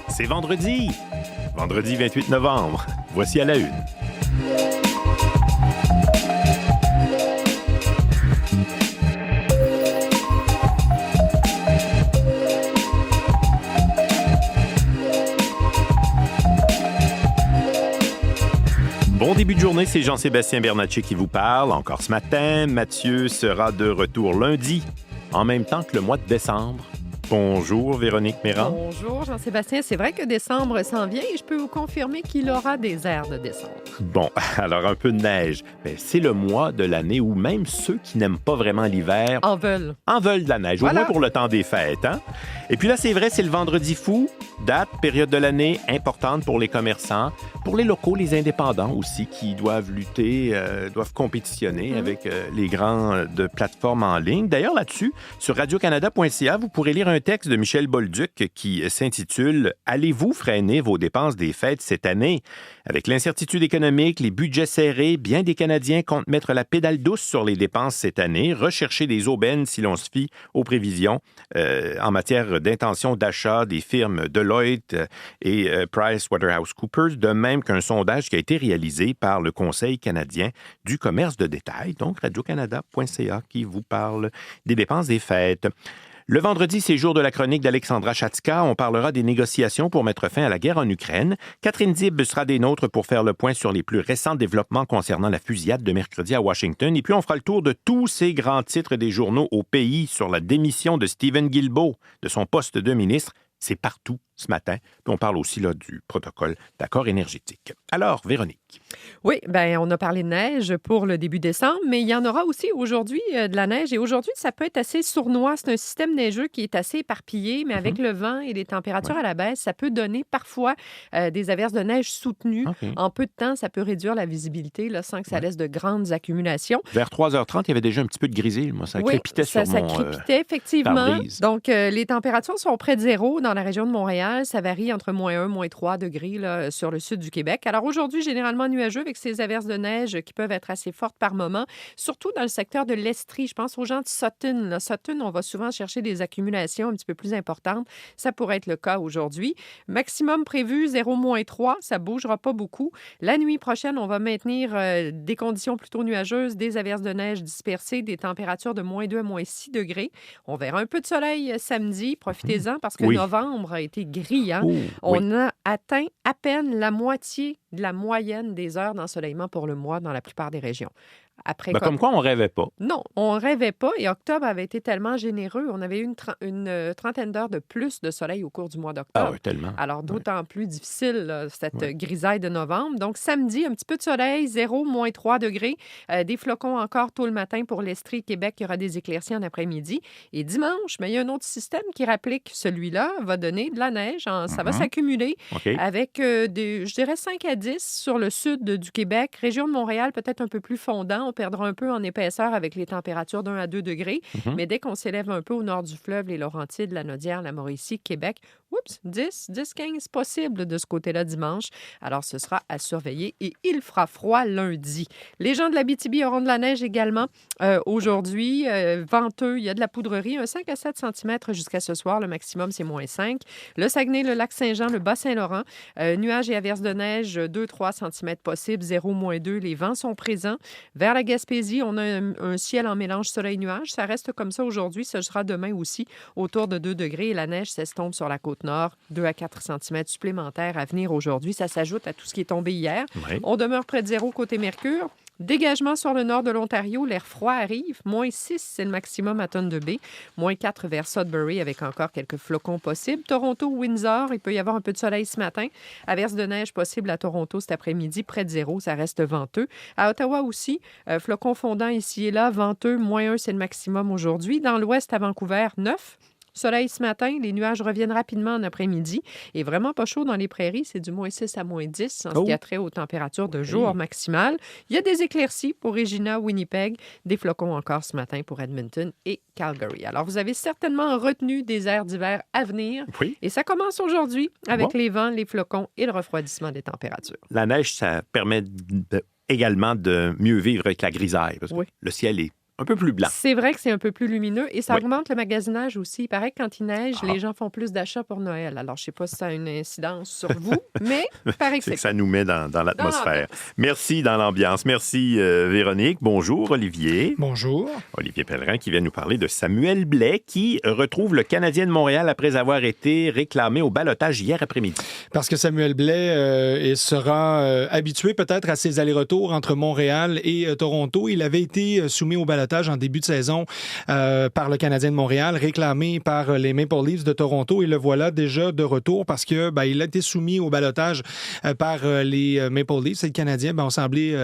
C'est vendredi 28 novembre. Voici à la une. Bon début de journée, c'est Jean-Sébastien Bernatchez qui vous parle. Encore ce matin, Mathieu sera de retour lundi, en même temps que le mois de décembre. Bonjour, Véronique Méran. Bonjour, Jean-Sébastien. C'est vrai que décembre s'en vient et je peux vous confirmer qu'il aura des airs de décembre. Bon, alors un peu de neige. Mais c'est le mois de l'année où même ceux qui n'aiment pas vraiment l'hiver en veulent de la neige, voilà. Au moins pour le temps des fêtes. Hein? Et puis là, c'est vrai, c'est le vendredi fou. Date, période de l'année importante pour les commerçants, pour les locaux, les indépendants aussi, qui doivent lutter, doivent compétitionner avec les grands de plateformes en ligne. D'ailleurs, là-dessus, sur radiocanada.ca, vous pourrez lire un texte de Michel Bolduc qui s'intitule « Allez-vous freiner vos dépenses des fêtes cette année? » Avec l'incertitude économique, les budgets serrés, bien des Canadiens comptent mettre la pédale douce sur les dépenses cette année, rechercher des aubaines si l'on se fie aux prévisions en matière d'intention d'achat des firmes Deloitte et PricewaterhouseCoopers, de même qu'un sondage qui a été réalisé par le Conseil canadien du commerce de détail, donc radiocanada.ca, qui vous parle des dépenses des fêtes. Le vendredi, c'est jour de la chronique d'Alexandra Chatzka. On parlera des négociations pour mettre fin à la guerre en Ukraine. Catherine Dib sera des nôtres pour faire le point sur les plus récents développements concernant la fusillade de mercredi à Washington. Et puis, on fera le tour de tous ces grands titres des journaux au pays sur la démission de Stephen Guilbeault de son poste de ministre. C'est partout ce matin. Puis on parle aussi là, du protocole d'accord énergétique. Alors, Véronique. Oui, bien, on a parlé de neige pour le début décembre, mais il y en aura aussi aujourd'hui de la neige. Et aujourd'hui, ça peut être assez sournois. C'est un système neigeux qui est assez éparpillé, mais avec le vent et les températures à la baisse, ça peut donner parfois des averses de neige soutenues. Okay. En peu de temps, ça peut réduire la visibilité là, sans que ça laisse de grandes accumulations. Vers 3h30, il y avait déjà un petit peu de grisille. Moi, ça crépitait sur mon ça crépitait, effectivement. Pare-brise. Donc, les températures sont près de zéro dans la région de Montréal. Ça varie entre -1, -3 degrés là, sur le sud du Québec. Alors aujourd'hui, généralement nuageux avec ces averses de neige qui peuvent être assez fortes par moment, surtout dans le secteur de l'Estrie. Je pense aux gens de Sutton. Là. Sutton, on va souvent chercher des accumulations un petit peu plus importantes. Ça pourrait être le cas aujourd'hui. Maximum prévu 0-3. Ça ne bougera pas beaucoup. La nuit prochaine, on va maintenir des conditions plutôt nuageuses, des averses de neige dispersées, des températures de -2 à -6 degrés. On verra un peu de soleil samedi. Profitez-en parce que novembre a été gris. Hein? On a atteint à peine la moitié de la moyenne des heures d'ensoleillement pour le mois dans la plupart des régions. Après, comme quoi, on rêvait pas. Non, on rêvait pas. Et octobre avait été tellement généreux. On avait eu une trentaine d'heures de plus de soleil au cours du mois d'octobre. Ah oui, tellement. Alors, d'autant plus difficile, là, cette grisaille de novembre. Donc, samedi, un petit peu de soleil, 0-3 degrés. Des flocons encore tôt le matin pour l'Estrie, Québec. Il y aura des éclaircies en après-midi. Et dimanche, mais il y a un autre système qui rapplique celui-là, va donner de la neige. Ça va s'accumuler avec, je dirais, 5 à 10 sur le sud du Québec. Région de Montréal, peut-être un peu plus fondant. On perdra un peu en épaisseur avec les températures d'1 à 2 degrés. Mais dès qu'on s'élève un peu au nord du fleuve, les Laurentides, la Naudière, la Mauricie, Québec, 10-15 possible de ce côté-là dimanche. Alors, ce sera à surveiller et il fera froid lundi. Les gens de l'Abitibi auront de la neige également aujourd'hui. Venteux, il y a de la poudrerie, un 5 à 7 cm jusqu'à ce soir. Le maximum, c'est -5. Le Saguenay, le Lac-Saint-Jean, le Bas-Saint-Laurent, nuages et averses de neige, 2-3 cm possibles, 0-2. Les vents sont présents. Vers la Gaspésie, on a un ciel en mélange soleil-nuage. Ça reste comme ça aujourd'hui. Ce sera demain aussi autour de 2 degrés. Et la neige s'estompe sur la Côte-Nord. 2 à 4 cm supplémentaires à venir aujourd'hui. Ça s'ajoute à tout ce qui est tombé hier. Oui. On demeure près de 0 côté Mercure. Dégagement sur le nord de l'Ontario, l'air froid arrive. -6, c'est le maximum à Thunder Bay. -4 vers Sudbury avec encore quelques flocons possibles. Toronto, Windsor, il peut y avoir un peu de soleil ce matin. Averse de neige possible à Toronto cet après-midi, près de 0, ça reste venteux. À Ottawa aussi, flocons fondants ici et là, venteux, -1, c'est le maximum aujourd'hui. Dans l'ouest, à Vancouver, 9. Soleil ce matin, les nuages reviennent rapidement en après-midi. Et vraiment pas chaud dans les prairies, c'est du -6 à -10 en ce qui a trait aux températures de jour maximales. Il y a des éclaircies pour Regina, Winnipeg, des flocons encore ce matin pour Edmonton et Calgary. Alors, vous avez certainement retenu des airs d'hiver à venir. Oui. Et ça commence aujourd'hui avec les vents, les flocons et le refroidissement des températures. La neige, ça permet également de mieux vivre avec la grisaille, parce que le ciel est un peu plus blanc. C'est vrai que c'est un peu plus lumineux et ça augmente le magasinage aussi. Il paraît que quand il neige, les gens font plus d'achats pour Noël. Alors, je ne sais pas si ça a une incidence sur vous, mais il paraît que c'est que ça nous met dans l'atmosphère. Merci dans l'ambiance. Merci, Véronique. Bonjour, Olivier. Bonjour. Olivier Pellerin qui vient nous parler de Samuel Blais qui retrouve le Canadien de Montréal après avoir été réclamé au ballottage hier après-midi. Parce que Samuel Blais sera habitué peut-être à ses allers-retours entre Montréal et Toronto. Il avait été soumis au ballottage en début de saison par le Canadien de Montréal, réclamé par les Maple Leafs de Toronto. Et le voilà déjà de retour parce que il a été soumis au ballottage par les Maple Leafs. Et le Canadien ont semblé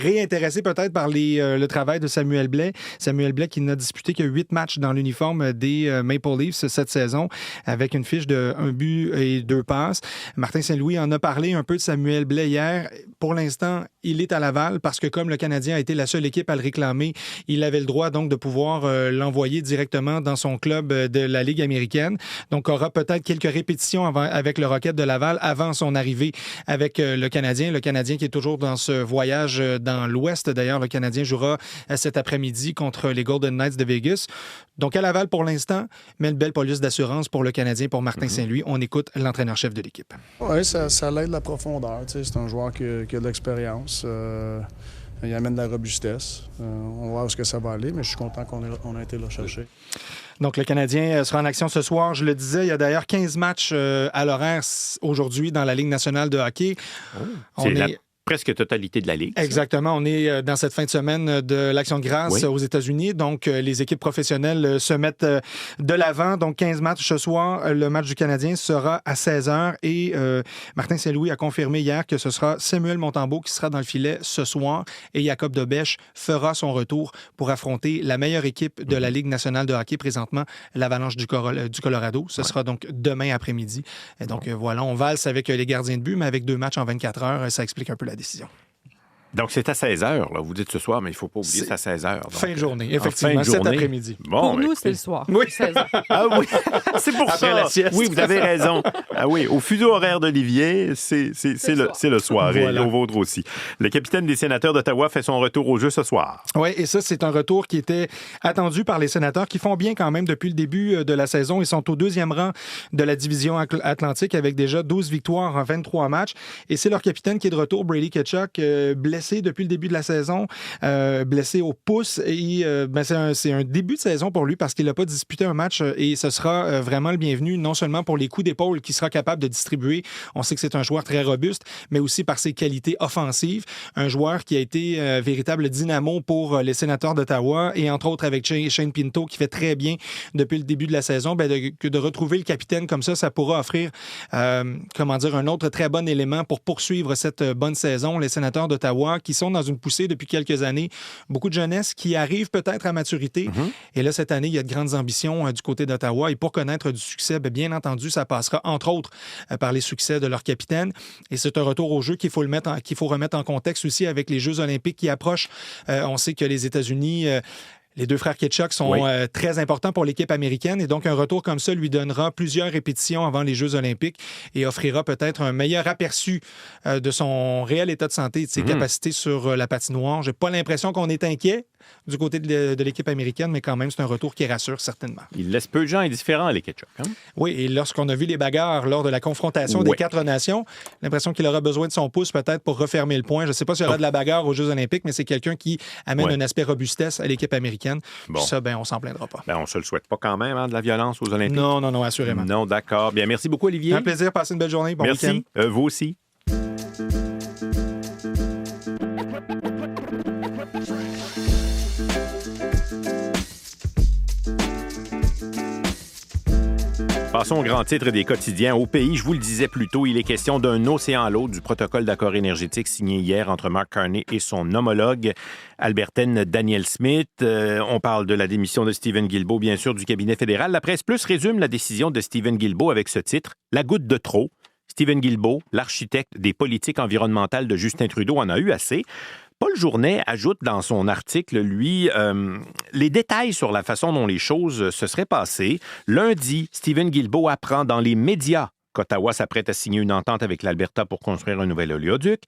réintéressé peut-être par le travail de Samuel Blais. Samuel Blais qui n'a disputé que 8 matchs dans l'uniforme des Maple Leafs cette saison avec une fiche de 1 but et 2 passes. Martin Saint-Louis en a parlé un peu de Samuel Blais hier. Pour l'instant, il est à Laval parce que comme le Canadien a été la seule équipe à le réclamer, il avait le droit donc de pouvoir l'envoyer directement dans son club de la Ligue américaine. Donc, aura peut-être quelques répétitions avec le Rocket de Laval avant son arrivée avec le Canadien. Le Canadien qui est toujours dans ce voyage dans l'Ouest. D'ailleurs, le Canadien jouera cet après-midi contre les Golden Knights de Vegas. Donc, à Laval pour l'instant, mais une belle police d'assurance pour le Canadien, pour Martin Saint-Louis. On écoute l'entraîneur-chef de l'équipe. Oui, ça l'aide la profondeur. C'est un joueur qui a de l'expérience. Il amène de la robustesse. On va voir où ça va aller, mais je suis content qu'on a été là chercher. Donc, le Canadien sera en action ce soir. Je le disais, il y a d'ailleurs 15 matchs à l'horaire aujourd'hui dans la Ligue nationale de hockey. Presque totalité de la Ligue. Exactement. On est dans cette fin de semaine de l'Action de grâce aux États-Unis. Donc, les équipes professionnelles se mettent de l'avant. Donc, 15 matchs ce soir. Le match du Canadien sera à 16h. Et Martin Saint-Louis a confirmé hier que ce sera Samuel Montembeault qui sera dans le filet ce soir. Et Jacob Dobèche fera son retour pour affronter la meilleure équipe de la Ligue nationale de hockey présentement, l'Avalanche du Colorado. Ce sera donc demain après-midi. Et donc, voilà, on valse avec les gardiens de but, mais avec 2 matchs en 24 heures, ça explique un peu la décision. Donc, c'est à 16h, là. Vous dites ce soir, mais il ne faut pas oublier, c'est à 16h. Donc, fin de journée, effectivement, cet après-midi. Bon, pour nous, c'est le soir. Oui. 16h. Ah oui, c'est pour après ça. La sieste. Oui, vous avez raison. Ah oui, au fuseau horaire d'Olivier, c'est le soir. Voilà. Et au vôtre aussi. Le capitaine des Sénateurs d'Ottawa fait son retour au jeu ce soir. Oui, et ça, c'est un retour qui était attendu par les Sénateurs, qui font bien quand même depuis le début de la saison. Ils sont au 2e rang de la division Atlantique avec déjà 12 victoires en 23 matchs. Et c'est leur capitaine qui est de retour, Brady Tkachuk, blessé depuis le début de la saison, blessé au pouce. Et c'est un début de saison pour lui parce qu'il n'a pas disputé un match et ce sera vraiment le bienvenu, non seulement pour les coups d'épaule qu'il sera capable de distribuer. On sait que c'est un joueur très robuste, mais aussi par ses qualités offensives. Un joueur qui a été véritable dynamo pour les Sénateurs d'Ottawa et entre autres avec Shane Pinto qui fait très bien depuis le début de la saison. De retrouver le capitaine comme ça pourra offrir un autre très bon élément pour poursuivre cette bonne saison. Les Sénateurs d'Ottawa qui sont dans une poussée depuis quelques années. Beaucoup de jeunesse qui arrive peut-être à maturité. Et là, cette année, il y a de grandes ambitions du côté d'Ottawa. Et pour connaître du succès, bien entendu, ça passera entre autres par les succès de leur capitaine. Et c'est un retour au jeu qu'il faut remettre en contexte aussi avec les Jeux olympiques qui approchent. On sait que les États-Unis... Les 2 frères Tkachuk sont très importants pour l'équipe américaine et donc un retour comme ça lui donnera plusieurs répétitions avant les Jeux olympiques et offrira peut-être un meilleur aperçu de son réel état de santé et de ses capacités sur la patinoire. J'ai pas l'impression qu'on est inquiet du côté de l'équipe américaine, mais quand même, c'est un retour qui rassure certainement. Il laisse peu de gens indifférents, les Tkachuk. Hein? Oui, et lorsqu'on a vu les bagarres lors de la confrontation des 4 nations, l'impression qu'il aura besoin de son pouce peut-être pour refermer le point. Je ne sais pas s'il y aura de la bagarre aux Jeux olympiques, mais c'est quelqu'un qui amène un aspect robustesse à l'équipe américaine. Bon. Puis ça, on s'en plaindra pas. On se le souhaite pas quand même, de la violence aux Olympiques. Non, assurément. Non, d'accord. Bien, merci beaucoup, Olivier. Un plaisir. Passez une belle journée. Bon week-end. Merci. Vous aussi. Passons au grand titre des quotidiens. Au pays, je vous le disais plus tôt, il est question d'un océan à l'autre du protocole d'accord énergétique signé hier entre Mark Carney et son homologue albertaine Danielle Smith. On parle de la démission de Stephen Guilbeault, bien sûr, du cabinet fédéral. La presse plus résume la décision de Stephen Guilbeault avec ce titre, « La goutte de trop ». Stephen Guilbeault, l'architecte des politiques environnementales de Justin Trudeau, en a eu assez. Paul Journet ajoute dans son article, lui, les détails sur la façon dont les choses se seraient passées. Lundi, Stephen Guilbeault apprend dans les médias qu'Ottawa s'apprête à signer une entente avec l'Alberta pour construire un nouvel oléoduc.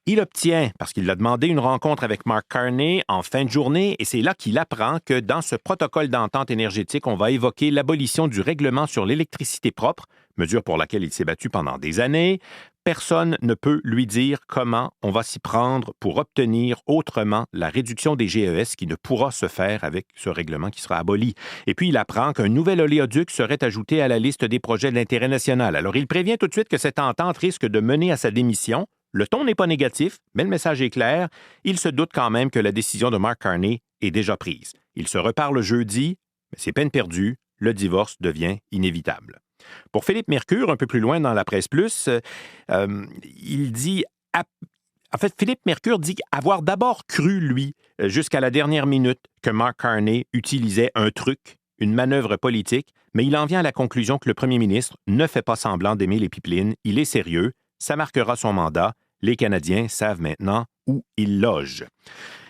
Il obtient, parce qu'il a demandé une rencontre avec Mark Carney en fin de journée, et c'est là qu'il apprend que dans ce protocole d'entente énergétique, on va évoquer l'abolition du règlement sur l'électricité propre, mesure pour laquelle il s'est battu pendant des années. Personne ne peut lui dire comment on va s'y prendre pour obtenir autrement la réduction des GES qui ne pourra se faire avec ce règlement qui sera aboli. Et puis, il apprend qu'un nouvel oléoduc serait ajouté à la liste des projets d'intérêt national. Alors, il prévient tout de suite que cette entente risque de mener à sa démission. Le ton n'est pas négatif, mais le message est clair. Il se doute quand même que la décision de Mark Carney est déjà prise. Il se reparle jeudi, mais c'est peine perdue. Le divorce devient inévitable. Pour Philippe Mercure, un peu plus loin dans la Presse Plus, il dit... En fait, Philippe Mercure dit avoir d'abord cru, lui, jusqu'à la dernière minute, que Mark Carney utilisait un truc, une manœuvre politique, mais il en vient à la conclusion que le premier ministre ne fait pas semblant d'aimer les pipelines. Il est sérieux, ça marquera son mandat. Les Canadiens savent maintenant où il loge.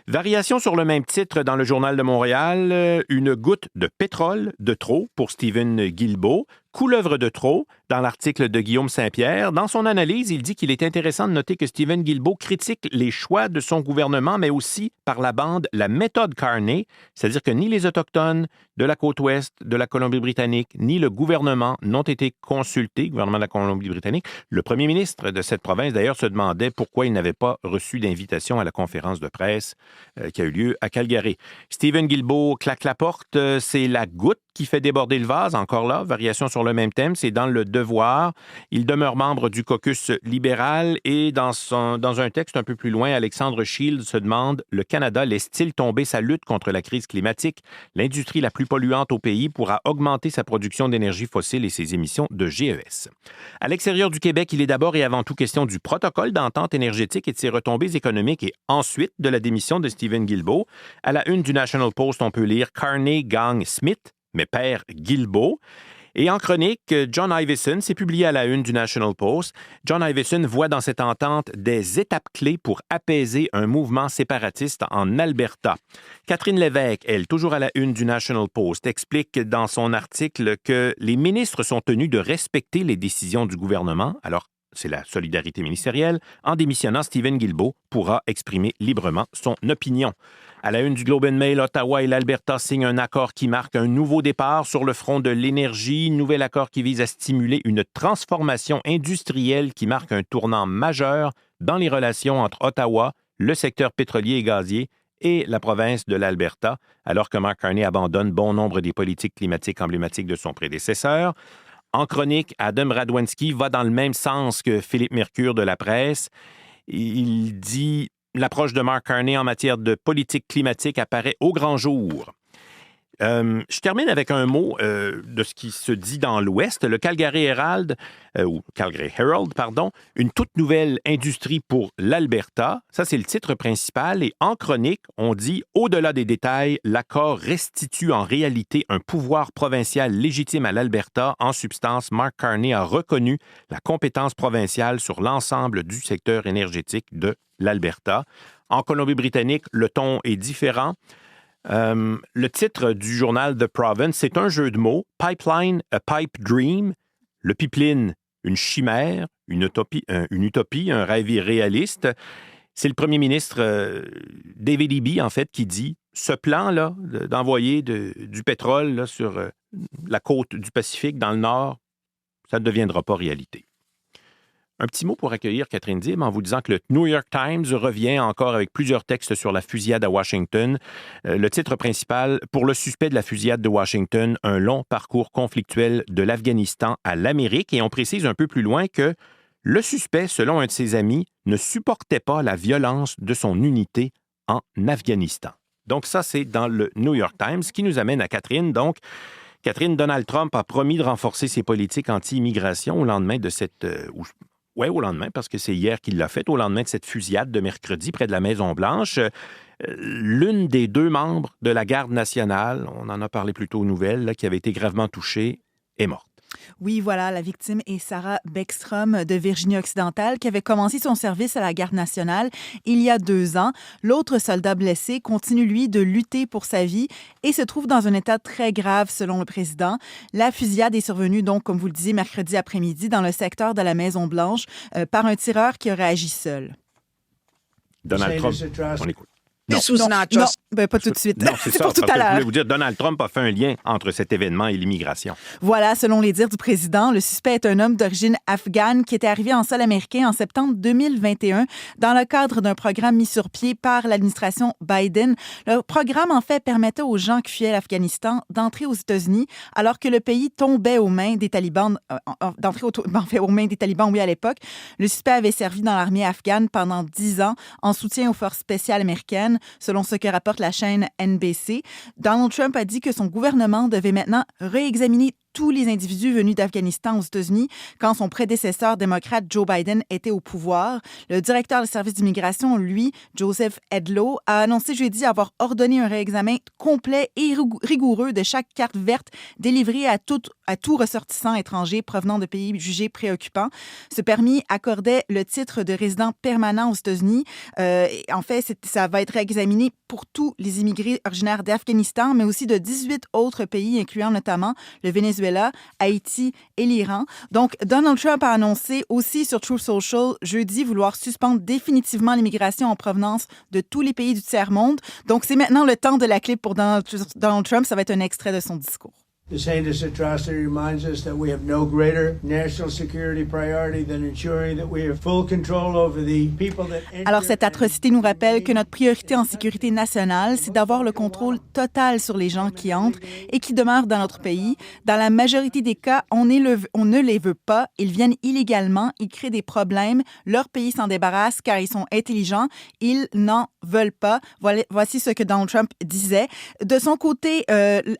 Variation sur le même titre dans le Journal de Montréal, une goutte de pétrole de trop pour Stephen Guilbeault, couleuvre de trop dans l'article de Guillaume Saint-Pierre. Dans son analyse, il dit qu'il est intéressant de noter que Stephen Guilbeault critique les choix de son gouvernement, mais aussi par la bande la méthode Carney, c'est-à-dire que ni les Autochtones de la côte ouest de la Colombie-Britannique, ni le gouvernement n'ont été consultés, le gouvernement de la Colombie-Britannique. Le premier ministre de cette province, d'ailleurs, se demandait pourquoi il n'avait pas reçu d'invitation à la conférence de presse qui a eu lieu à Calgary. Stephen Guilbeault claque la porte, c'est la goutte qui fait déborder le vase, encore là, variation sur le même thème, c'est dans Le Devoir. Il demeure membre du caucus libéral et dans un texte un peu plus loin, Alexandre Shields se demande « Le Canada laisse-t-il tomber sa lutte contre la crise climatique? L'industrie la plus polluante au pays pourra augmenter sa production d'énergie fossile et ses émissions de GES. » À l'extérieur du Québec, il est d'abord et avant tout question du protocole d'entente énergétique et de ses retombées économiques et ensuite de la démission de Stephen Guilbeault. À la une du National Post, on peut lire « Carney gagne Smith », mais perd Guilbeault. Et en chronique, John Ivison, c'est publié à la une du National Post. John Ivison voit dans cette entente des étapes clés pour apaiser un mouvement séparatiste en Alberta. Catherine Lévesque, elle, toujours à la une du National Post, explique dans son article que les ministres sont tenus de respecter les décisions du gouvernement. Alors, c'est la solidarité ministérielle. En démissionnant, Stephen Guilbeault pourra exprimer librement son opinion. À la une du Globe and Mail, Ottawa et l'Alberta signent un accord qui marque un nouveau départ sur le front de l'énergie. Nouvel accord qui vise à stimuler une transformation industrielle qui marque un tournant majeur dans les relations entre Ottawa, le secteur pétrolier et gazier et la province de l'Alberta, alors que Mark Carney abandonne bon nombre des politiques climatiques emblématiques de son prédécesseur. En chronique, Adam Radwanski va dans le même sens que Philippe Mercure de la Presse. Il dit « L'approche de Mark Carney en matière de politique climatique apparaît au grand jour. » Je termine avec un mot de ce qui se dit dans l'Ouest. Le Calgary Herald, une toute nouvelle industrie pour l'Alberta. Ça, c'est le titre principal. Et en chronique, on dit, au-delà des détails, l'accord restitue en réalité un pouvoir provincial légitime à l'Alberta. En substance, Mark Carney a reconnu la compétence provinciale sur l'ensemble du secteur énergétique de l'Alberta. En Colombie-Britannique, le ton est différent. Le titre du journal The Province, c'est un jeu de mots. Pipeline, a pipe dream. Le pipeline, une chimère, une utopie, un rêve irréaliste. C'est le premier ministre David Eby, en fait, qui dit ce plan-là d'envoyer du pétrole là, sur la côte du Pacifique, dans le nord, ça ne deviendra pas réalité. Un petit mot pour accueillir Catherine Dib en vous disant que le New York Times revient encore avec plusieurs textes sur la fusillade à Washington. Le titre principal, pour le suspect de la fusillade de Washington, un long parcours conflictuel de l'Afghanistan à l'Amérique. Et on précise un peu plus loin que le suspect, selon un de ses amis, ne supportait pas la violence de son unité en Afghanistan. Donc ça, c'est dans le New York Times, ce qui nous amène à Catherine. Donc, Catherine, Donald Trump a promis de renforcer ses politiques anti-immigration au lendemain de cette... Oui, au lendemain, parce que c'est hier qu'il l'a fait, au lendemain de cette fusillade de mercredi près de la Maison-Blanche. L'une des deux membres de la Garde nationale, on en a parlé plus tôt aux nouvelles, là, qui avait été gravement touchée, est morte. Oui, voilà, la victime est Sarah Beckstrom de Virginie-Occidentale qui avait commencé son service à la Garde nationale il y a 2 ans. L'autre soldat blessé continue, lui, de lutter pour sa vie et se trouve dans un état très grave, selon le président. La fusillade est survenue, donc, comme vous le disiez, mercredi après-midi dans le secteur de la Maison-Blanche par un tireur qui aurait agi seul. Donald Trump, on écoute. Non. Pas tout de suite. Non, c'est ça. Pour tout à Je l'heure. voulais vous dire, Donald Trump a fait un lien entre cet événement et l'immigration. Voilà, selon les dires du président, le suspect est un homme d'origine afghane qui était arrivé en sol américain en septembre 2021 dans le cadre d'un programme mis sur pied par l'administration Biden. Le programme, en fait, permettait aux gens qui fuyaient l'Afghanistan d'entrer aux États-Unis alors que le pays tombait aux mains des talibans, aux mains des talibans, oui, à l'époque. Le suspect avait servi dans l'armée afghane pendant 10 ans en soutien aux forces spéciales américaines, selon ce que rapporte la chaîne NBC. Donald Trump a dit que son gouvernement devait maintenant réexaminer tous les individus venus d'Afghanistan aux États-Unis quand son prédécesseur démocrate Joe Biden était au pouvoir. Le directeur du service d'immigration, lui, Joseph Edlow, a annoncé jeudi avoir ordonné un réexamen complet et rigoureux de chaque carte verte délivrée à tout ressortissant étranger provenant de pays jugés préoccupants. Ce permis accordait le titre de résident permanent aux États-Unis. En fait, ça va être réexaminé pour tous les immigrés originaires d'Afghanistan, mais aussi de 18 autres pays, incluant notamment le Venezuela, Haïti et l'Iran. Donc, Donald Trump a annoncé aussi sur Truth Social jeudi vouloir suspendre définitivement l'immigration en provenance de tous les pays du tiers-monde. Donc, c'est maintenant le temps de la clip pour Donald Trump. Ça va être un extrait de son discours. This heinous atrocity reminds us that we have no greater national security priority than ensuring that we have full control over the people that enter. Alors, cette atrocité nous rappelle que notre priorité en sécurité nationale, c'est d'avoir le contrôle total sur les gens qui entrent et qui demeurent dans notre pays. Dans la majorité des cas, on ne les veut pas. Ils viennent illégalement, ils créent des problèmes. Leur pays s'en débarrasse car ils sont intelligents. Ils n'en veulent pas. Voici ce que Donald Trump disait. De son côté,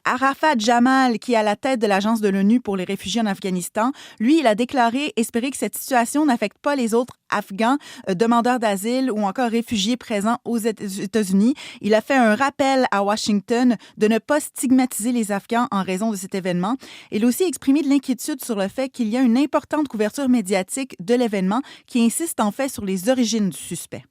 Arafat Jamal, qui est à la tête de l'Agence de l'ONU pour les réfugiés en Afghanistan, lui, il a déclaré espérer que cette situation n'affecte pas les autres Afghans, demandeurs d'asile ou encore réfugiés présents aux États-Unis. Il a fait un rappel à Washington de ne pas stigmatiser les Afghans en raison de cet événement. Il a aussi exprimé de l'inquiétude sur le fait qu'il y a une importante couverture médiatique de l'événement qui insiste en fait sur les origines du suspect.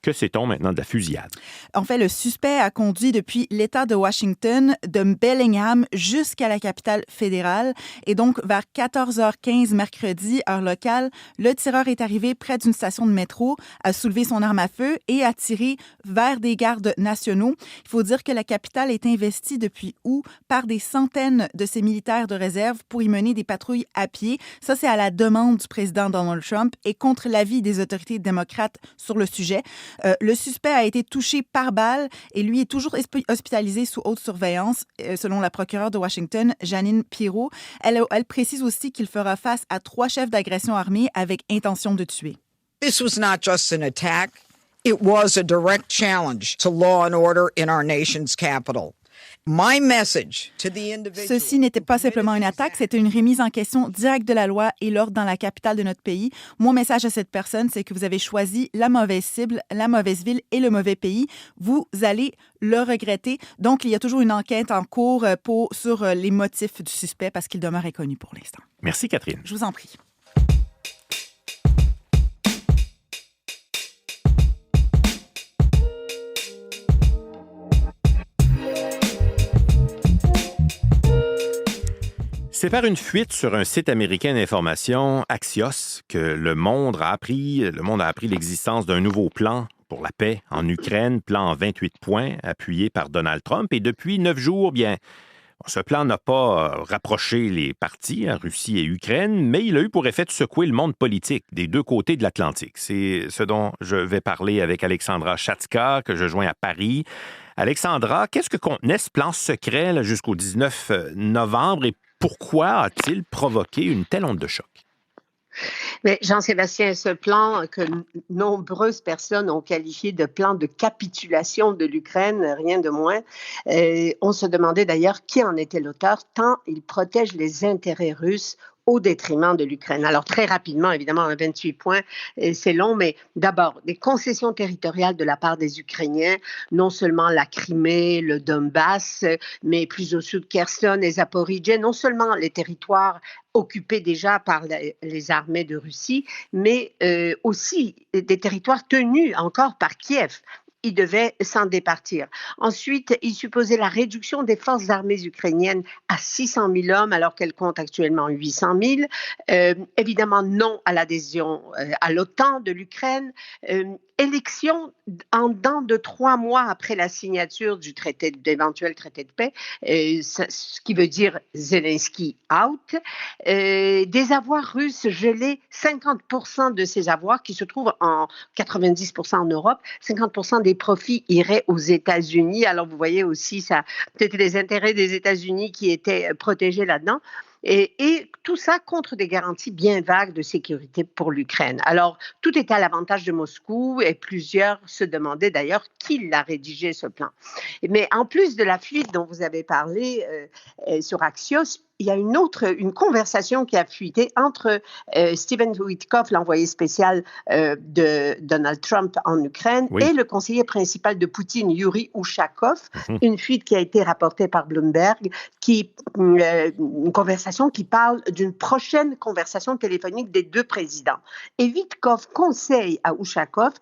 Que sait-on maintenant de la fusillade? En fait, le suspect a conduit depuis l'État de Washington, de Bellingham jusqu'à la capitale fédérale. Et donc, vers 14h15 mercredi, heure locale, le tireur est arrivé près d'une station de métro, a soulevé son arme à feu et a tiré vers des gardes nationaux. Il faut dire que la capitale est investie depuis août par des centaines de ces militaires de réserve pour y mener des patrouilles à pied. Ça, c'est à la demande du président Donald Trump et contre l'avis des autorités démocrates sur le sujet. Le suspect a été touché par balle et lui est toujours hospitalisé sous haute surveillance, selon la procureure de Washington, Janine Pirro. Elle précise aussi qu'il fera face à 3 chefs d'agression armés avec intention de tuer. This was not just an attack. It was a direct challenge to law and order in our nation's capital. My message to the individual... Ceci n'était pas simplement une attaque, c'était une remise en question directe de la loi et l'ordre dans la capitale de notre pays. Mon message à cette personne, c'est que vous avez choisi la mauvaise cible, la mauvaise ville et le mauvais pays. Vous allez le regretter. Donc, il y a toujours une enquête en cours sur les motifs du suspect parce qu'il demeure inconnu pour l'instant. Merci, Catherine. Je vous en prie. C'est par une fuite sur un site américain d'information, Axios, que le monde a appris l'existence d'un nouveau plan pour la paix en Ukraine, plan en 28 points, appuyé par Donald Trump. Et depuis 9 jours, ce plan n'a pas rapproché les parties, Russie et Ukraine, mais il a eu pour effet de secouer le monde politique des deux côtés de l'Atlantique. C'est ce dont je vais parler avec Alexandra Chatzka, que je joins à Paris. Alexandra, qu'est-ce que contenait ce plan secret là, jusqu'au 19 novembre et pourquoi a-t-il provoqué une telle onde de choc? Mais Jean-Sébastien, ce plan que nombreuses personnes ont qualifié de plan de capitulation de l'Ukraine, rien de moins. On se demandait d'ailleurs qui en était l'auteur, tant il protège les intérêts russes au détriment de l'Ukraine. Alors, très rapidement, évidemment, un 28 points, c'est long, mais d'abord, des concessions territoriales de la part des Ukrainiens, non seulement la Crimée, le Donbass, mais plus au sud, Kherson et Zaporijia, non seulement les territoires occupés déjà par les armées de Russie, mais aussi des territoires tenus encore par Kiev. Il devait s'en départir. Ensuite, il supposait la réduction des forces armées ukrainiennes à 600 000 hommes, alors qu'elles comptent actuellement 800 000. Évidemment, non à l'adhésion à l'OTAN de l'Ukraine. élection en dedans de 3 mois après la signature d'éventuel traité de paix, ce qui veut dire Zelensky out, des avoirs russes gelés, 50% de ces avoirs qui se trouvent 90% en Europe, 50% des profits iraient aux États-Unis. Alors vous voyez aussi, ça peut-être les intérêts des États-Unis qui étaient protégés là-dedans. Et tout ça contre des garanties bien vagues de sécurité pour l'Ukraine. Alors, tout était à l'avantage de Moscou et plusieurs se demandaient d'ailleurs qui l'a rédigé ce plan. Mais en plus de la fuite dont vous avez parlé sur Axios, il y a une conversation qui a fuité entre Stephen Witkoff, l'envoyé spécial de Donald Trump en Ukraine, et le conseiller principal de Poutine, Yuri Ushakov, une fuite qui a été rapportée par Bloomberg, une conversation qui parle d'une prochaine conversation téléphonique des deux présidents. Et Witkoff conseille à Ushakov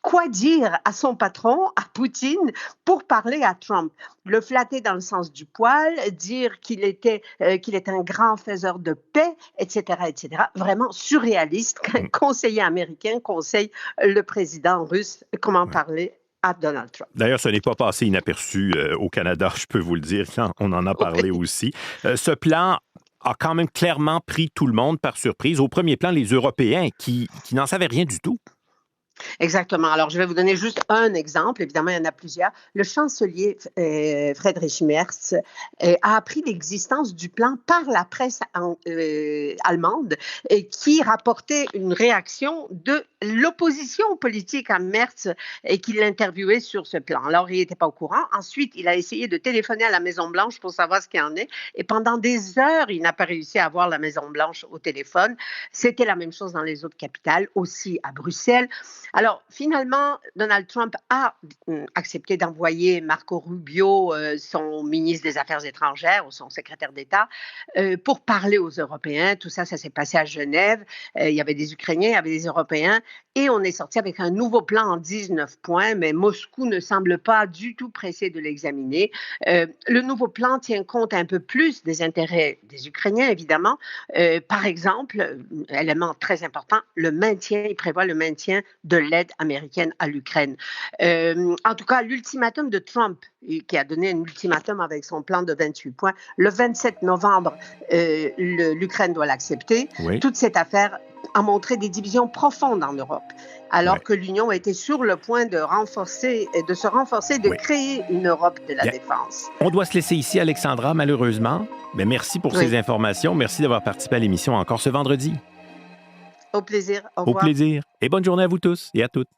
quoi dire à son patron, à Poutine, pour parler à Trump. Le flatter dans le sens du poil, dire qu'il est un grand faiseur de paix, etc., etc. Vraiment surréaliste qu'un conseiller américain conseille le président russe comment parler à Donald Trump. D'ailleurs, ce n'est pas passé inaperçu au Canada, je peux vous le dire. On en a parlé aussi. Ce plan a quand même clairement pris tout le monde par surprise. Au premier plan, les Européens qui n'en savaient rien du tout. Exactement. Alors, je vais vous donner juste un exemple. Évidemment, il y en a plusieurs. Le chancelier Friedrich Merz a appris l'existence du plan par la presse allemande qui rapportait une réaction de l'opposition politique à Merz et qui l'interviewait sur ce plan. Alors, il n'était pas au courant. Ensuite, il a essayé de téléphoner à la Maison-Blanche pour savoir ce qu'il en est. Et pendant des heures, il n'a pas réussi à avoir la Maison-Blanche au téléphone. C'était la même chose dans les autres capitales, aussi à Bruxelles. Alors, finalement, Donald Trump a accepté d'envoyer Marco Rubio, son ministre des Affaires étrangères ou son secrétaire d'État, pour parler aux Européens. Tout ça, ça s'est passé à Genève. Il y avait des Ukrainiens, il y avait des Européens. Et on est sorti avec un nouveau plan en 19 points, mais Moscou ne semble pas du tout pressé de l'examiner. Le nouveau plan tient compte un peu plus des intérêts des Ukrainiens, évidemment. Par exemple, élément très important, il prévoit le maintien de l'aide américaine à l'Ukraine. En tout cas, l'ultimatum de Trump, qui a donné un ultimatum avec son plan de 28 points, le 27 novembre, l'Ukraine doit l'accepter. Oui. Toute cette affaire a montré des divisions profondes en Europe, alors que l'Union était sur le point de se renforcer, de créer une Europe de la défense. On doit se laisser ici, Alexandra, malheureusement. Mais merci pour ces informations. Merci d'avoir participé à l'émission encore ce vendredi. Au plaisir. Au revoir. Au plaisir. Et bonne journée à vous tous et à toutes.